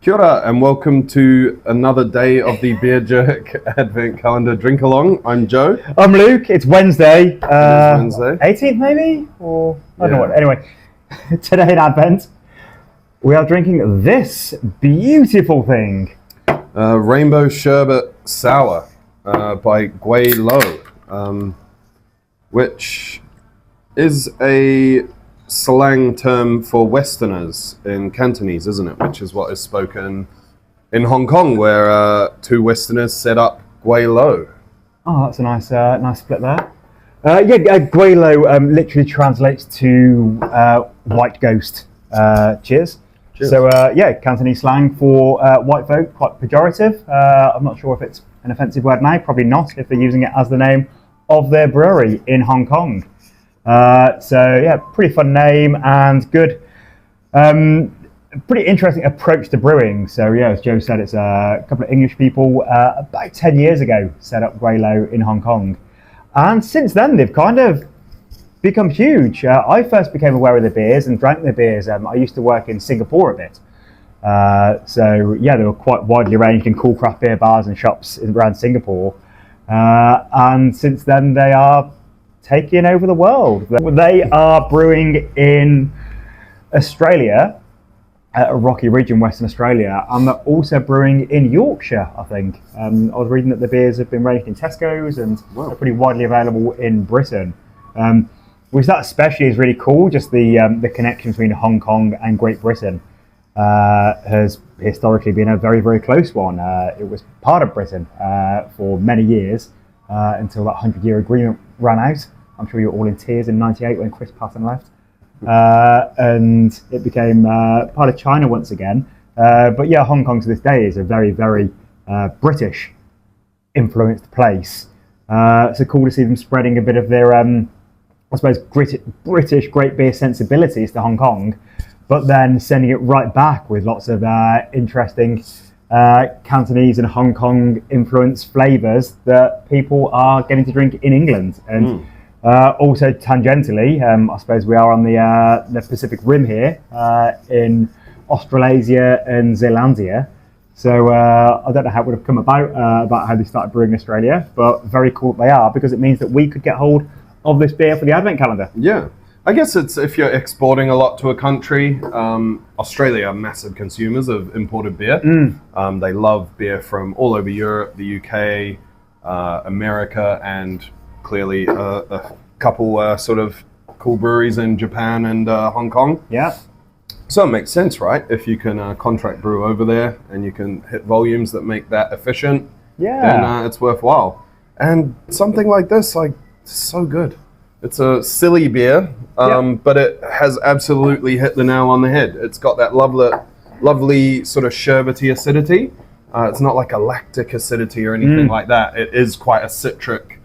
Kia ora and welcome to another day of the Beer Jerk Advent Calendar Drink Along. I'm Joe. I'm Luke. It's Wednesday. It is Wednesday. 18th maybe? Or I don't know what. Anyway, today in Advent, we are drinking this beautiful thing. Rainbow Sherbet Sour by Gweilo, which is a slang term for Westerners in Cantonese, isn't it? Which is what is spoken in Hong Kong, where two Westerners set up Gweilo. Oh, that's a nice split there. Gweilo literally translates to white ghost. Cheers. So Cantonese slang for white folk, quite pejorative. I'm not sure if it's an offensive word now. Probably not if they're using it as the name of their brewery in Hong Kong. Pretty fun name and good, pretty interesting approach to brewing. So yeah, as Joe said, it's a couple of English people about 10 years ago set up Gweilo in Hong Kong, and since then they've kind of become huge. I first became aware of the beers and drank the beers. I used to work in Singapore a bit, they were quite widely arranged in cool craft beer bars and shops around Singapore, and since then they are taking over the world. They are brewing in Australia, a rocky region, Western Australia, and they're also brewing in Yorkshire, I think. I was reading that the beers have been ranged in Tesco's and are pretty widely available in Britain. Which that especially is really cool, just the connection between Hong Kong and Great Britain has historically been a very, very close one. It was part of Britain for many years, until that 100-year agreement ran out. I'm sure you were all in tears in '98 when Chris Patton left, and it became part of China once again. Hong Kong to this day is a very, very British influenced place. So cool to see them spreading a bit of their, British great beer sensibilities to Hong Kong, but then sending it right back with lots of interesting Cantonese and Hong Kong influence flavours that people are getting to drink in England. And also tangentially, I suppose we are on the Pacific Rim here in Australasia and Zealandia. So I don't know how it would have come about how they started brewing in Australia, but very cool that they are, because it means that we could get hold of this beer for the Advent calendar. Yeah. I guess it's if you're exporting a lot to a country. Australia are massive consumers of imported beer. They love beer from all over Europe, the UK, America, and clearly a couple sort of cool breweries in Japan and Hong Kong. Yeah. So it makes sense, right? If you can contract brew over there and you can hit volumes that make that efficient, then it's worthwhile. And something like this, it's so good. It's a silly beer, but it has absolutely hit the nail on the head. It's got that lovely sort of sherbety acidity. It's not like a lactic acidity or anything like that. It is quite a citric,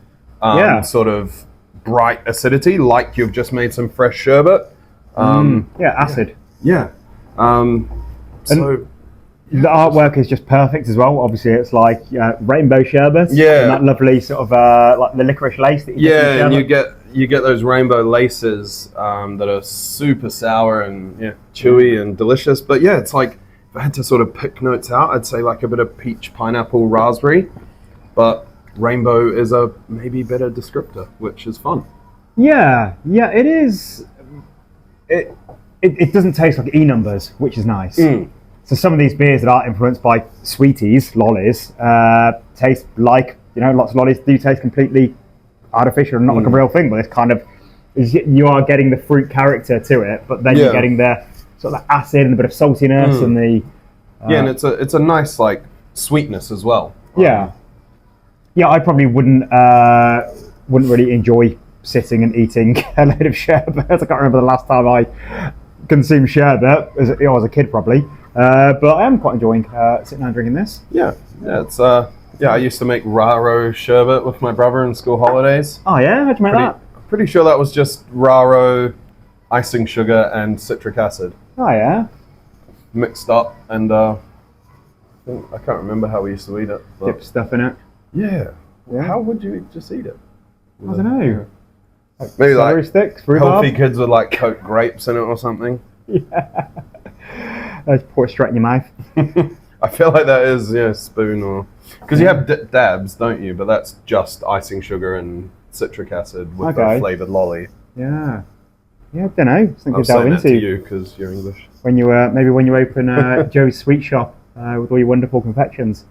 sort of bright acidity, like you've just made some fresh sherbet. Acid. Yeah. The artwork is just perfect as well. Obviously, it's like rainbow sherbet. Yeah. And that lovely sort of like the licorice lace that you get. Yeah, and you get those rainbow laces that are super sour and chewy and delicious. But yeah, it's like if I had to sort of pick notes out, I'd say like a bit of peach, pineapple, raspberry. But rainbow is a maybe better descriptor, which is fun. Yeah, it is. It doesn't taste like E-numbers, which is nice. So some of these beers that are influenced by sweeties, lollies, taste like, lots of lollies do taste completely artificial and not like a real thing, but it's kind of, you are getting the fruit character to it, but then you're getting the sort of the acid and a bit of saltiness and the... and it's a nice like sweetness as well. Yeah, I probably wouldn't really enjoy sitting and eating a load of sherbet. I can't remember the last time I consumed sherbet, as a kid probably. But I am quite enjoying sitting down drinking this. Yeah, it's I used to make Raro sherbet with my brother in school holidays. Oh yeah, how'd you make that? Pretty sure that was just Raro, icing sugar, and citric acid. Oh yeah. Mixed up, and I can't remember how we used to eat it. Dip stuff in it. Yeah. How would you just eat it? I don't know. Like maybe celery like sticks, healthy kids would like coat grapes in it or something. Yeah. Just pour it straight in your mouth. I feel like that is spoon or because you have dabs, don't you? But that's just icing sugar and citric acid with the flavored lolly. Yeah, I don't know. I'll say that to you because you're English. When you maybe when you open Joe's sweet shop with all your wonderful confections.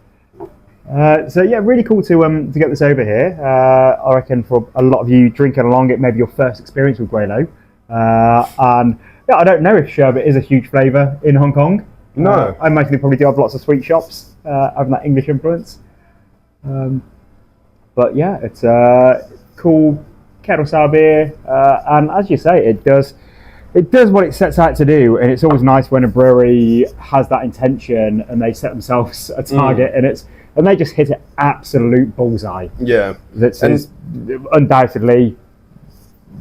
So yeah, really cool to get this over here. I reckon for a lot of you drinking along, it may be your first experience with Gweilo. And yeah, I don't know if sherbet is a huge flavour in Hong Kong. No. I imagine they probably do have lots of sweet shops having that English influence. But yeah, it's a cool kettle sour beer, and as you say, it does what it sets out to do, and it's always nice when a brewery has that intention and they set themselves a target, and they just hit it absolute bullseye. Yeah, it's undoubtedly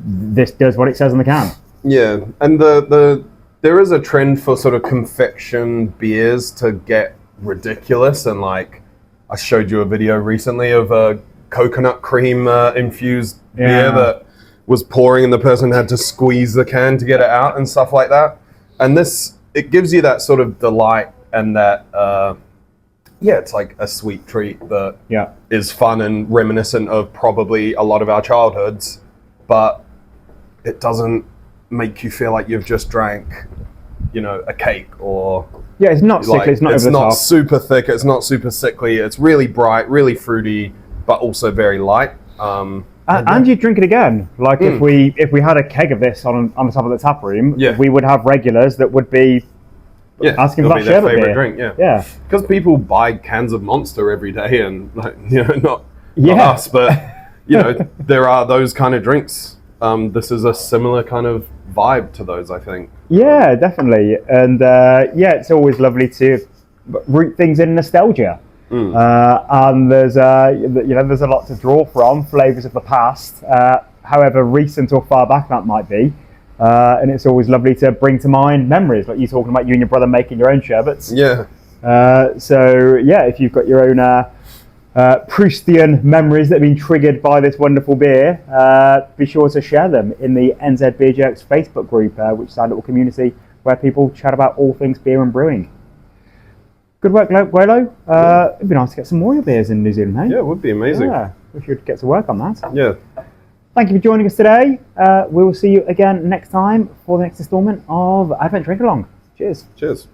this does what it says on the can. Yeah, and there is a trend for sort of confection beers to get ridiculous, and like I showed you a video recently of a coconut cream infused beer that was pouring and the person had to squeeze the can to get it out and stuff like that. And it gives you that sort of delight and that it's like a sweet treat that is fun and reminiscent of probably a lot of our childhoods, but it doesn't make you feel like you've just drank a cake or it's not sickly, it's not super thick, it's not super sickly, it's really bright, really fruity, but also very light. And you drink it again. Like if we had a keg of this on the top of the tap room, we would have regulars that would be asking for that sherbet beer. Drink, because people buy cans of Monster every day, and not us, but there are those kind of drinks. This is a similar kind of vibe to those, I think. Yeah, definitely, and it's always lovely to root things in nostalgia. And there's a lot to draw from, flavours of the past, however recent or far back that might be, and it's always lovely to bring to mind memories, like you talking about you and your brother making your own sherbets. If you've got your own Proustian memories that have been triggered by this wonderful beer, be sure to share them in the NZ Beer Jerks Facebook group, which is our little community where people chat about all things beer and brewing. Good work, Gweilo. It'd be nice to get some more beers in New Zealand, hey? Yeah, it would be amazing. Yeah, we should get to work on that. Yeah. Thank you for joining us today. We will see you again next time for the next instalment of Advent Drink Along. Cheers. Cheers.